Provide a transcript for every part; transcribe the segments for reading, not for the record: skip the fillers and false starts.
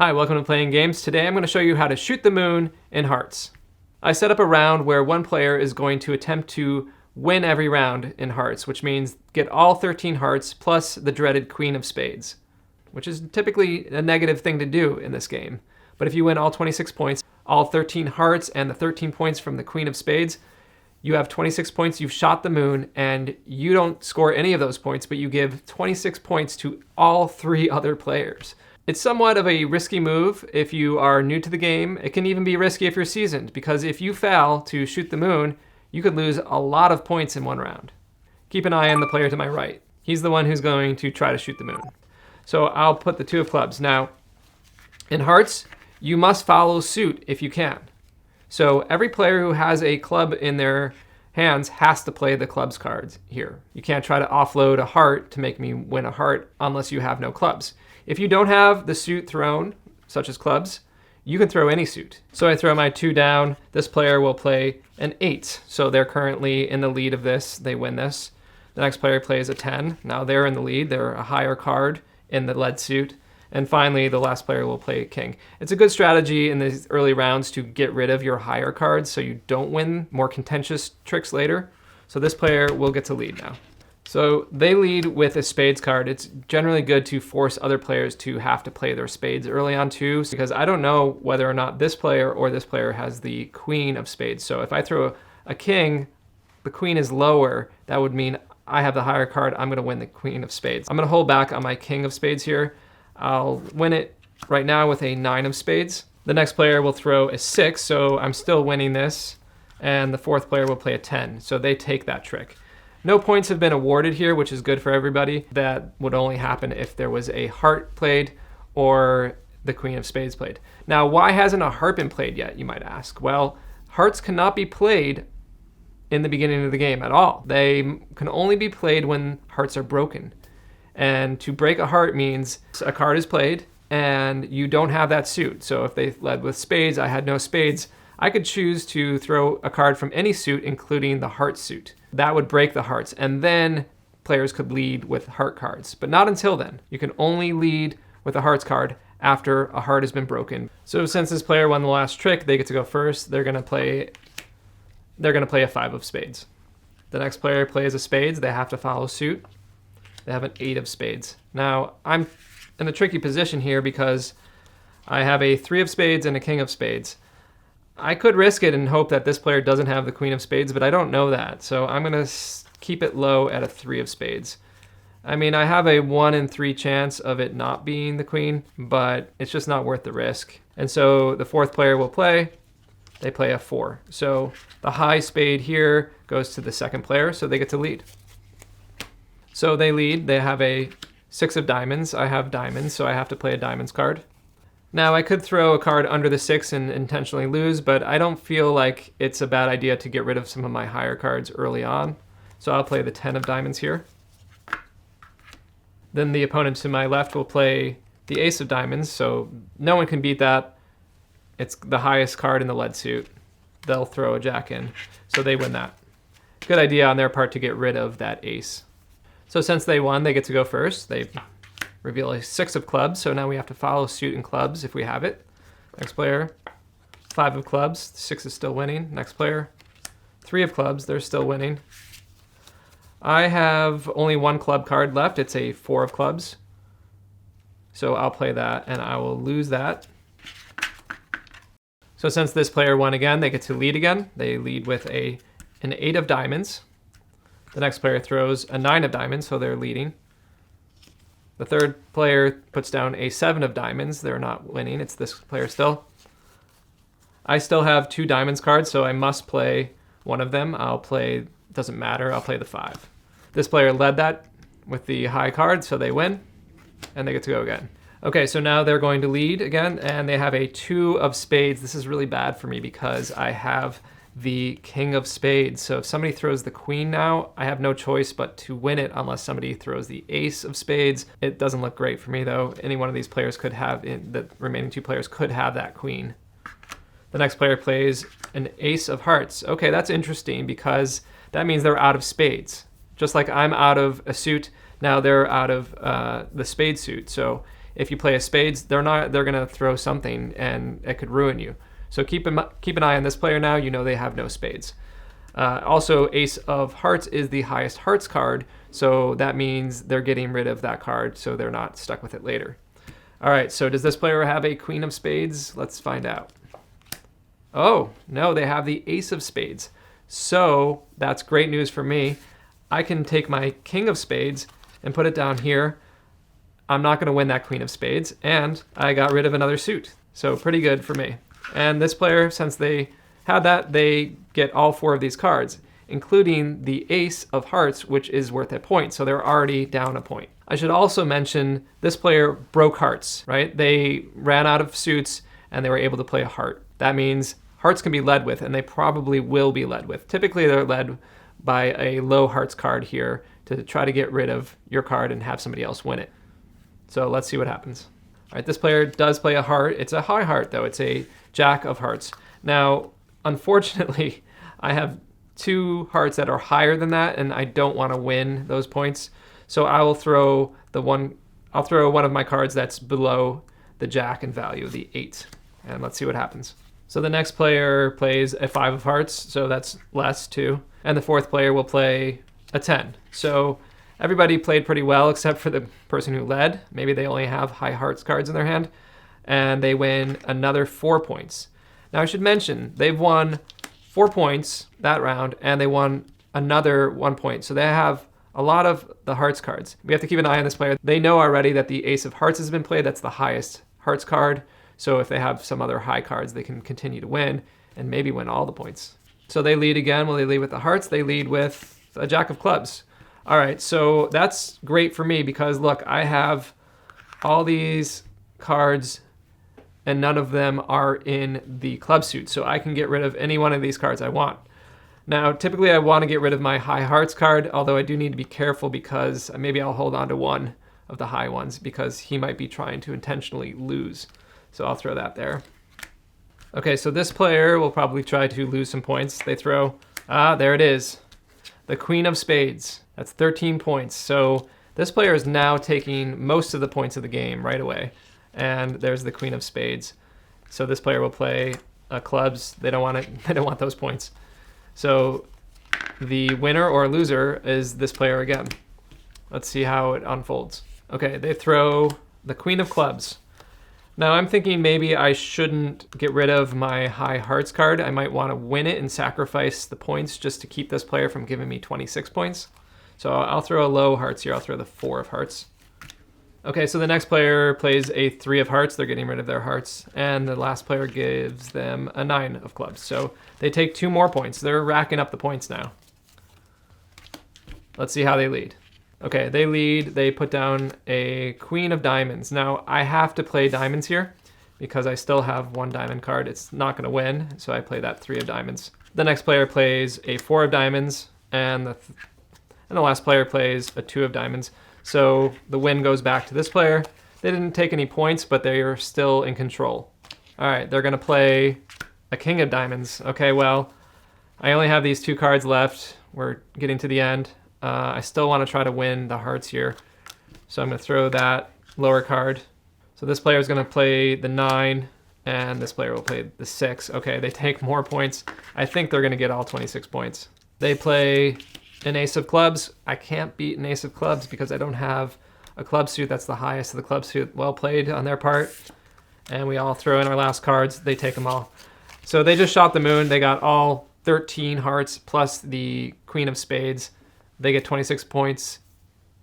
Hi, welcome to Playing Games. Today I'm going to show you how to shoot the moon in hearts. I set up a round where one player is going to attempt to win every round in hearts, which means get all 13 hearts plus the dreaded queen of spades, which is typically a negative thing to do in this game. But if you win all 26 points, all 13 hearts and the 13 points from the queen of spades, you have 26 points, you've shot the moon, and you don't score any of those points, but you give 26 points to all 3 other players. It's somewhat of a risky move if you are new to the game. It can even be risky if you're seasoned, because if you fail to shoot the moon, you could lose a lot of points in one round. Keep an eye on the player to my right. He's the one who's going to try to shoot the moon. So I'll put the 2 of clubs. Now, in hearts, you must follow suit if you can. So every player who has a club in their hands has to play the clubs cards here. You can't try to offload a heart to make me win a heart unless you have no clubs. If you don't have the suit thrown, such as clubs, you can throw any suit. So I throw my 2 down. This player will play an 8. So they're currently in the lead of this. They win this. The next player plays a 10. Now they're in the lead. They're a higher card in the lead suit. And finally, the last player will play king. It's a good strategy in these early rounds to get rid of your higher cards so you don't win more contentious tricks later. So this player will get to lead now. So they lead with a spades card. It's generally good to force other players to have to play their spades early on too, because I don't know whether or not this player or this player has the queen of spades. So if I throw a king, the queen is lower. That would mean I have the higher card. I'm going to win the queen of spades. I'm going to hold back on my king of spades here. I'll win it right now with a 9 of spades. The next player will throw a 6, so I'm still winning this. And the 4th player will play a 10, so they take that trick. No points have been awarded here, which is good for everybody. That would only happen if there was a heart played or the queen of spades played. Now, why hasn't a heart been played yet, you might ask? Well, hearts cannot be played in the beginning of the game at all. They can only be played when hearts are broken. And to break a heart means a card is played and you don't have that suit. So if they led with spades, I had no spades, I could choose to throw a card from any suit, including the heart suit. That would break the hearts, and then players could lead with heart cards, but not until then. You can only lead with a hearts card after a heart has been broken. So since this player won the last trick, they get to go first. They're gonna play a 5 of spades. The next player plays a spades. They have to follow suit. They have an 8 of spades. Now I'm in a tricky position here because I have a 3 of spades and a king of spades. I could risk it and hope that this player doesn't have the queen of spades, but I don't know that. So I'm going to keep it low at a 3 of spades. I mean, I have a 1 in 3 chance of it not being the queen, but it's just not worth the risk. And so the 4th player will play. They play a 4. So the high spade here goes to the 2nd player, so they get to lead. So they lead. They have a 6 of diamonds. I have diamonds, so I have to play a diamonds card. Now, I could throw a card under the 6 and intentionally lose, but I don't feel like it's a bad idea to get rid of some of my higher cards early on. So I'll play the 10 of diamonds here. Then the opponent to my left will play the ace of diamonds, so no one can beat that. It's the highest card in the lead suit. They'll throw a jack in, so they win that. Good idea on their part to get rid of that ace. So since they won, they get to go first. They reveal a 6 of clubs, so now we have to follow suit in clubs if we have it. Next player, 5 of clubs, 6 is still winning. Next player, 3 of clubs, they're still winning. I have only 1 club card left, it's a 4 of clubs. So I'll play that and I will lose that. So since this player won again, they get to lead again. They lead with an 8 of diamonds. The next player throws a 9 of diamonds, so they're leading. The 3rd player puts down a 7 of diamonds. They're not winning. It's this player still. I still have 2 diamonds cards, so I must play one of them. I'll play, doesn't matter, I'll play the 5. This player led that with the high card, so they win, and they get to go again. Okay, so now they're going to lead again, and they have a 2 of spades. This is really bad for me because I have the king of spades. So if somebody throws the queen now, I have no choice but to win it unless somebody throws the ace of spades. It doesn't look great for me though. Any one of these players could have, the remaining 2 players could have that queen. The next player plays an ace of hearts. Okay, that's interesting because that means they're out of spades. Just like I'm out of a suit, now they're out of the spade suit. So if you play a spades, they're gonna throw something and it could ruin you. So keep an eye on this player now. You know they have no spades. Also, ace of hearts is the highest hearts card, so that means they're getting rid of that card so they're not stuck with it later. All right, so does this player have a queen of spades? Let's find out. Oh, no, they have the ace of spades. So that's great news for me. I can take my king of spades and put it down here. I'm not going to win that queen of spades, and I got rid of another suit. So pretty good for me. And this player, since they had that, they get all 4 of these cards, including the ace of hearts, which is worth a point. So they're already down a point. I should also mention this player broke hearts, right? They ran out of suits and they were able to play a heart. That means hearts can be led with, and they probably will be led with. Typically, they're led by a low hearts card here to try to get rid of your card and have somebody else win it. So let's see what happens. All right, this player does play a heart. It's a high heart, though. It's a jack of hearts. Now, unfortunately, I have 2 hearts that are higher than that, and I don't want to win those points. So I will throw one of my cards that's below the jack in value, the 8. And let's see what happens. So the next player plays a 5 of hearts, so that's less too. And the 4th player will play a 10. So everybody played pretty well except for the person who led. Maybe they only have high hearts cards in their hand, and they win another 4 points. Now I should mention, they've won 4 points that round, and they won another 1 point. So they have a lot of the hearts cards. We have to keep an eye on this player. They know already that the ace of hearts has been played. That's the highest hearts card. So if they have some other high cards, they can continue to win and maybe win all the points. So they lead again. Will they lead with the hearts? They lead with a jack of clubs. All right, so that's great for me because look, I have all these cards and none of them are in the club suit. So I can get rid of any one of these cards I want. Now, typically I want to get rid of my high hearts card, although I do need to be careful because maybe I'll hold on to one of the high ones because he might be trying to intentionally lose. So I'll throw that there. Okay, so this player will probably try to lose some points. They throw, there it is, the queen of spades. That's 13 points. So this player is now taking most of the points of the game right away. And there's the queen of spades. So this player will play clubs. They don't want it. They don't want those points. So the winner or loser is this player again. Let's see how it unfolds. Okay, they throw the queen of clubs. Now I'm thinking maybe I shouldn't get rid of my high hearts card. I might want to win it and sacrifice the points just to keep this player from giving me 26 points. So I'll throw a low hearts here. I'll throw the 4 of hearts. Okay, so the next player plays a 3 of hearts. They're getting rid of their hearts. And the last player gives them a 9 of clubs. So they take 2 more points. They're racking up the points now. Let's see how they lead. Okay, they lead. They put down a queen of diamonds. Now, I have to play diamonds here because I still have 1 diamond card. It's not going to win, so I play that 3 of diamonds. The next player plays a 4 of diamonds, and the last player plays a 2 of diamonds. So the win goes back to this player. They didn't take any points, but they are still in control. All right, they're going to play a king of diamonds. Okay, well, I only have these 2 cards left. We're getting to the end. I still want to try to win the hearts here. So I'm going to throw that lower card. So this player is going to play the 9, and this player will play the 6. Okay, they take more points. I think they're going to get all 26 points. They play an ace of clubs. I can't beat an ace of clubs because I don't have a club suit that's the highest of the club suit. Well played on their part. And we all throw in our last cards. They take them all. So they just shot the moon. They got all 13 hearts plus the queen of spades. They get 26 points,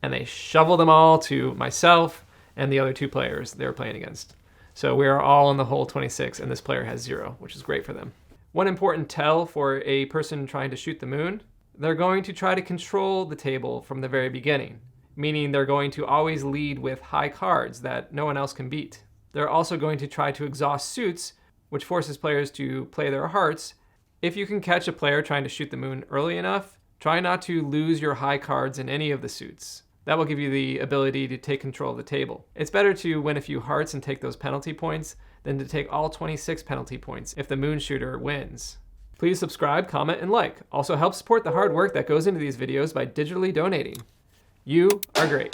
and they shovel them all to myself and the other 2 players they were playing against. So we are all in the whole 26, and this player has 0, which is great for them. One important tell for a person trying to shoot the moon, they're going to try to control the table from the very beginning, meaning they're going to always lead with high cards that no one else can beat. They're also going to try to exhaust suits, which forces players to play their hearts. If you can catch a player trying to shoot the moon early enough, try not to lose your high cards in any of the suits. That will give you the ability to take control of the table. It's better to win a few hearts and take those penalty points than to take all 26 penalty points if the moon shooter wins. Please subscribe, comment, and like. Also help support the hard work that goes into these videos by digitally donating. You are great.